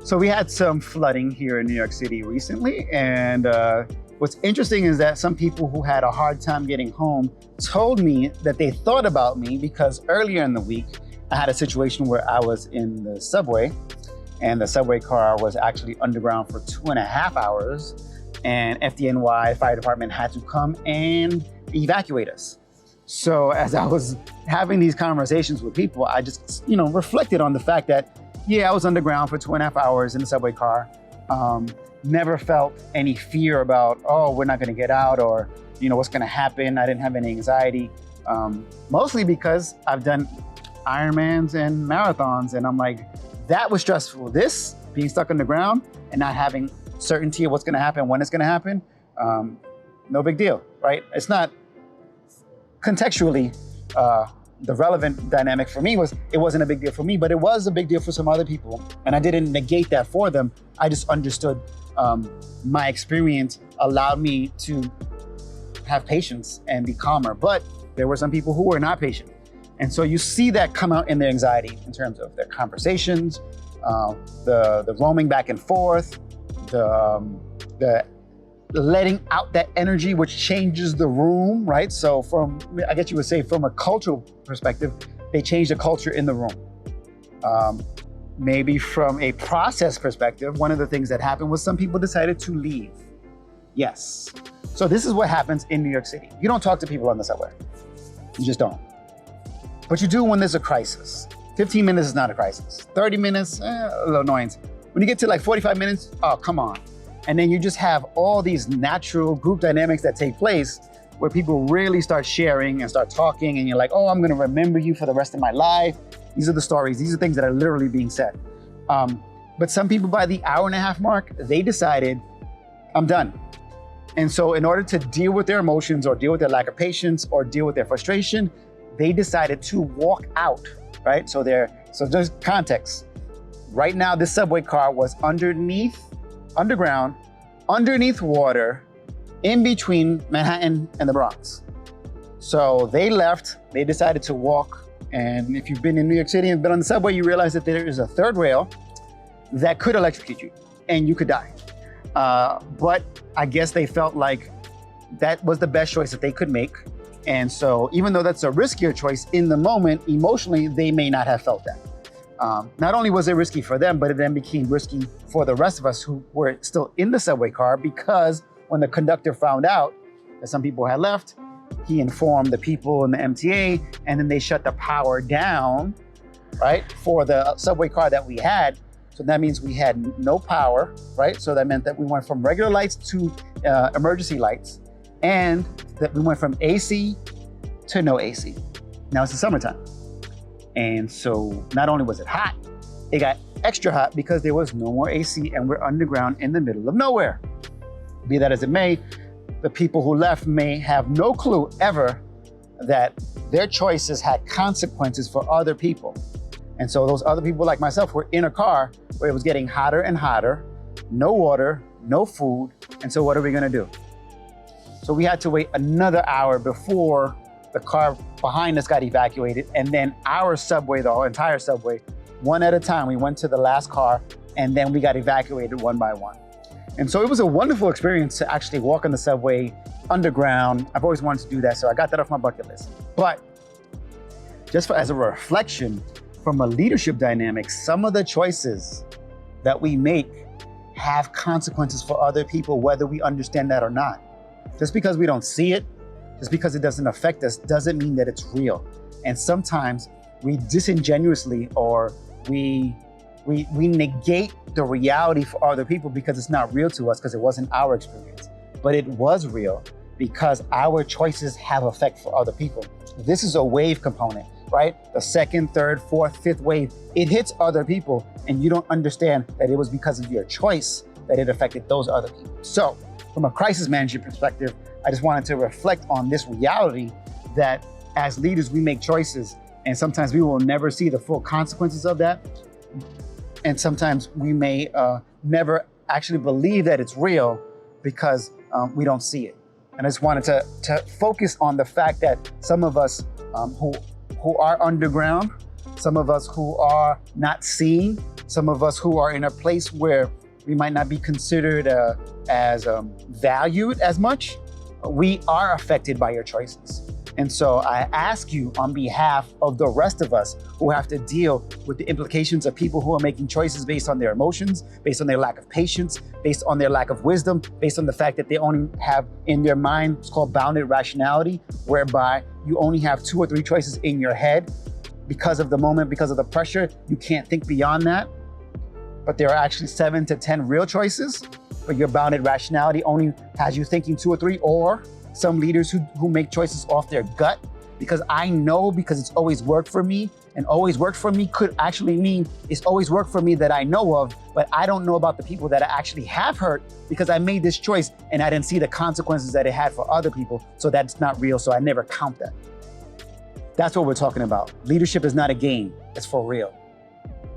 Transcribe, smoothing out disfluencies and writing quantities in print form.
So we had some flooding here in New York City recently, and what's interesting is that some people who had a hard time getting home told me that they thought about me because earlier in the week, I had a situation where I was in the subway and the subway car was actually underground for 2.5 hours, and FDNY fire department had to come and evacuate us. So as I was having these conversations with people, I just, reflected on the fact that, yeah, I was underground for 2.5 hours in the subway car. Never felt any fear about, oh, we're not gonna get out, or what's gonna happen. I didn't have any anxiety, mostly because I've done Ironmans and marathons, and I'm like, that was stressful. This, being stuck on the ground and not having certainty of what's gonna happen, when it's gonna happen, no big deal, right? It's not contextually, the relevant dynamic for me was, it wasn't a big deal for me, but it was a big deal for some other people. And I didn't negate that for them. I just understood my experience allowed me to have patience and be calmer. But there were some people who were not patient. And so you see that come out in their anxiety in terms of their conversations, the roaming back and forth, the letting out that energy, which changes the room, right? So I guess you would say from a cultural perspective, they changed the culture in the room. Maybe from a process perspective, one of the things that happened was some people decided to leave. Yes. So this is what happens in New York City. You don't talk to people on the subway. You just don't. But you do when there's a crisis. 15 minutes is not a crisis. 30 minutes, a little annoyance. When you get to like 45 minutes, oh, come on. And then you just have all these natural group dynamics that take place where people really start sharing and start talking, and you're like, oh, I'm gonna remember you for the rest of my life. These are the stories, these are things that are literally being said. But some people by the 1.5-hour mark, they decided, I'm done. And so in order to deal with their emotions or deal with their lack of patience or deal with their frustration, they decided to walk out, right? So just context. Right now, this subway car was underground, underneath water, in between Manhattan and the Bronx. So they left, they decided to walk. And if you've been in New York City and been on the subway, you realize that there is a third rail that could electrocute you and you could die. But I guess they felt like that was the best choice that they could make. And so even though that's a riskier choice in the moment, emotionally, they may not have felt that. Not only was it risky for them, but it then became risky for the rest of us who were still in the subway car, because when the conductor found out that some people had left, he informed the people in the MTA, and then they shut the power down, right, for the subway car that we had. So that means we had no power, right? So that meant that we went from regular lights to emergency lights, and that we went from AC to no AC. Now it's the summertime. And so not only was it hot, it got extra hot because there was no more AC and we're underground in the middle of nowhere. Be that as it may, the people who left may have no clue ever that their choices had consequences for other people. And so those other people like myself were in a car where it was getting hotter and hotter, no water, no food. And so what are we gonna do? So we had to wait another hour before the car behind us got evacuated, and then our subway, the entire subway, one at a time, we went to the last car, and then we got evacuated one by one. And so it was a wonderful experience to actually walk on the subway underground. I've always wanted to do that, so I got that off my bucket list. But just as a reflection from a leadership dynamic, some of the choices that we make have consequences for other people, whether we understand that or not. Just because we don't see it, just because it doesn't affect us, doesn't mean that it's real. And sometimes we disingenuously, or we negate the reality for other people because it's not real to us, because it wasn't our experience. But it was real because our choices have effect for other people. This is a wave component, right? The second, third, fourth, fifth wave, it hits other people, and you don't understand that it was because of your choice that it affected those other people. So from a crisis management perspective, I just wanted to reflect on this reality that as leaders, we make choices, and sometimes we will never see the full consequences of that. And sometimes we may never actually believe that it's real because we don't see it. And I just wanted to focus on the fact that some of us who are underground, some of us who are not seeing some of us who are in a place where we might not be considered as valued as much, we are affected by your choices. And so I ask you on behalf of the rest of us who have to deal with the implications of people who are making choices based on their emotions, based on their lack of patience, based on their lack of wisdom, based on the fact that they only have in their mind, it's called bounded rationality, whereby you only have 2 or 3 choices in your head because of the moment, because of the pressure, you can't think beyond that. But there are actually 7 to 10 real choices, but your bounded rationality only has you thinking 2 or 3, or some leaders who make choices off their gut, because I know, because it's always worked for me, and always worked for me could actually mean it's always worked for me that I know of, but I don't know about the people that I actually have hurt because I made this choice and I didn't see the consequences that it had for other people. So that's not real, so I never count that. That's what we're talking about. Leadership is not a game, it's for real.